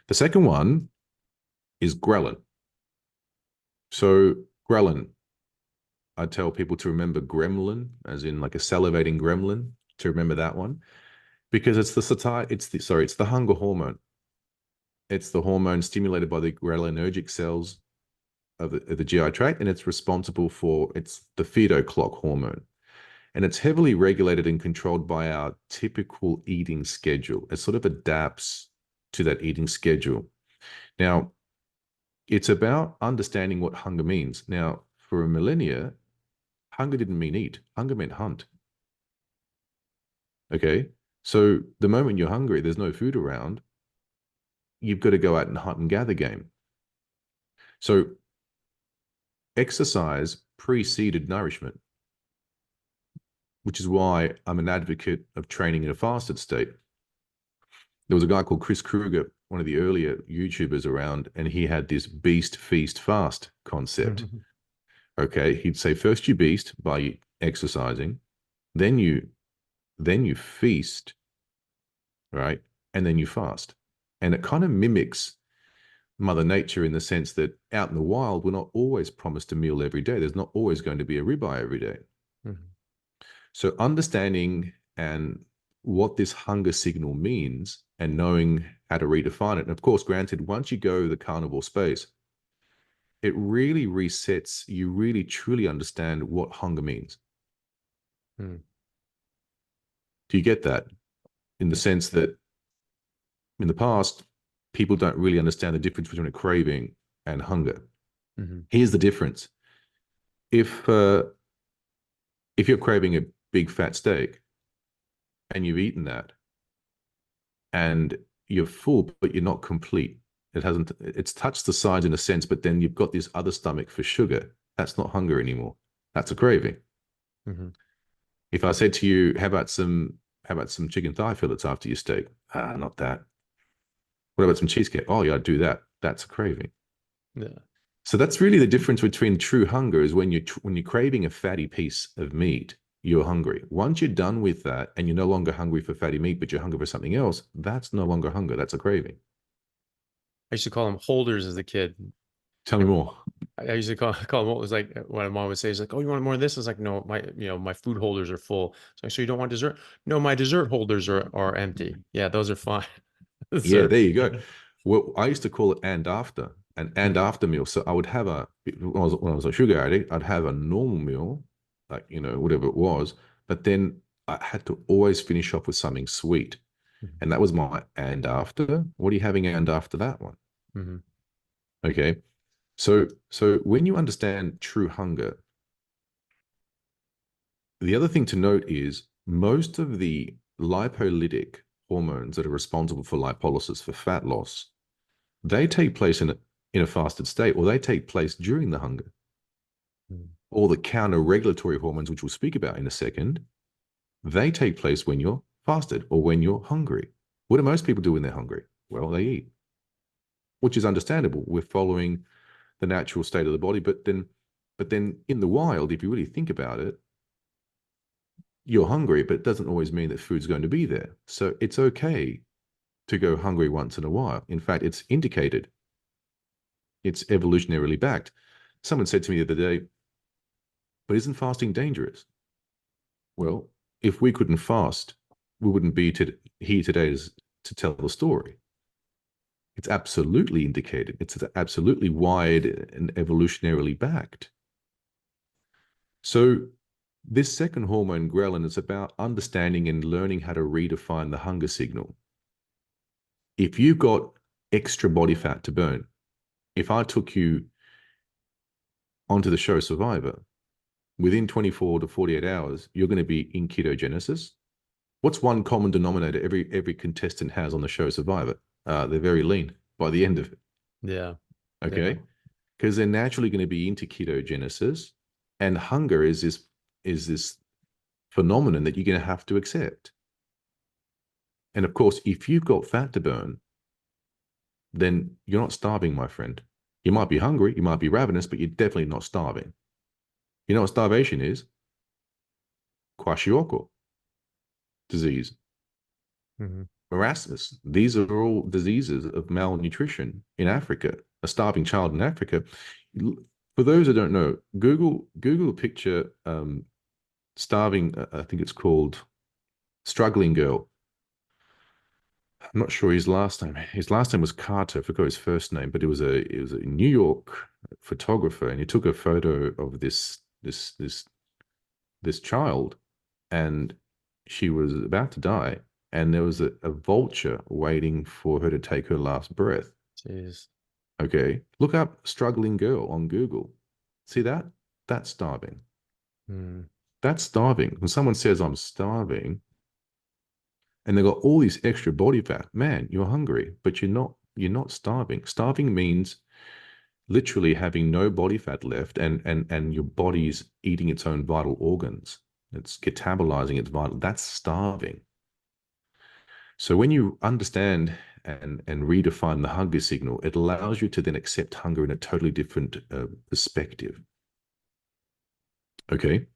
The second one is ghrelin. So ghrelin, I tell people to remember gremlin, as in like a salivating gremlin, to remember that one, because it's the satiety, it's the hunger hormone. It's the hormone stimulated by the ghrelinnergic cells of the GI tract, and it's responsible for it's the fetal clock hormone. And it's heavily regulated and controlled by our typical eating schedule. It sort of adapts to that eating schedule. Now, it's about understanding what hunger means. Now, for a millennia, hunger didn't mean eat. Hunger meant hunt. Okay? So the moment you're hungry, there's no food around, you've got to go out and hunt and gather game. So exercise preceded nourishment, which is why I'm an advocate of training in a fasted state. There was a guy called Chris Kruger, one of the earlier YouTubers around, and he had this beast, feast, fast concept. Okay, he'd say first you beast by exercising, then you feast, right? And then you fast. And it kind of mimics Mother Nature in the sense that out in the wild, we're not always promised a meal every day. There's not always going to be a ribeye every day. So understanding and what this hunger signal means and knowing how to redefine it. And of course, granted, once you go the carnivore space, it really resets, you really truly understand what hunger means. Do you get that? In the sense that in the past, people don't really understand the difference between a craving and hunger. Here's the difference. If you're craving a big fat steak and you've eaten that and you're full, but you're not complete, it's touched the sides in a sense, but then you've got this other stomach for sugar. That's not hunger anymore. That's a craving. If I said to you, how about some chicken thigh fillets after your steak? Ah, not that. What about some cheesecake? Oh, yeah, I'd do that. That's a craving. Yeah. So that's really the difference between true hunger is when you're craving a fatty piece of meat, you're hungry. Once you're done with that and you're no longer hungry for fatty meat, but you're hungry for something else, that's no longer hunger. That's a craving. I used to call them holders as a kid. Tell me more. I used to call them what was like what my mom would say is like, oh, you want more of this? I was like, no, my food holders are full. So you don't want dessert? No, my dessert holders are empty. Yeah, those are fine. Yeah, So there you go. Well, I used to call it and after meal. So I would have when I was a sugar addict, I'd have a normal meal, like, whatever it was, but then I had to always finish off with something sweet. And that was my and after. What are you having and after that one? Okay. So when you understand true hunger, the other thing to note is most of the lipolytic hormones that are responsible for lipolysis for fat loss, they take place in a fasted state, or they take place during the hunger. All the counter-regulatory hormones, which we'll speak about in a second, they take place when you're fasted or when you're hungry. What do most people do when they're hungry? Well, they eat, which is understandable. We're following the natural state of the body, but then in the wild, if you really think about it, you're hungry, but it doesn't always mean that food's going to be there. So it's okay to go hungry once in a while. In fact, it's indicated. It's evolutionarily backed. Someone said to me the other day, but isn't fasting dangerous? Well, if we couldn't fast, we wouldn't be here today to tell the story. It's absolutely indicated. It's absolutely wired and evolutionarily backed. So this second hormone, ghrelin, is about understanding and learning how to redefine the hunger signal. If you've got extra body fat to burn, if I took you onto the show Survivor, within 24 to 48 hours, you're going to be in ketogenesis. What's one common denominator every contestant has on the show Survivor? They're very lean by the end of it. yeah. Okay. Because they're naturally going to be into ketogenesis, and hunger is this phenomenon that you're going to have to accept. And of course, if you've got fat to burn, then you're not starving, my friend. You might be hungry, you might be ravenous, but you're definitely not starving. You know what starvation is? Kwashiorkor disease. marasmus. These are all diseases of malnutrition in Africa. A starving child in Africa. For those who don't know, Google a picture, starving. I think it's called struggling girl. I'm not sure his last name. His last name was Carter. I forgot his first name, but it was a New York photographer, and he took a photo of this child, and she was about to die, and there was a vulture waiting for her to take her last breath. Jeez. Okay, look up struggling girl on Google. See that? That's starving. Hmm. That's starving. When someone says I'm starving, and they've got all this extra body fat, man, you're hungry, but you're not starving. Starving means literally having no body fat left, and your body's eating its own vital organs. It's catabolizing its vital. That's starving. So when you understand and redefine the hunger signal, it allows you to then accept hunger in a totally different perspective. Okay.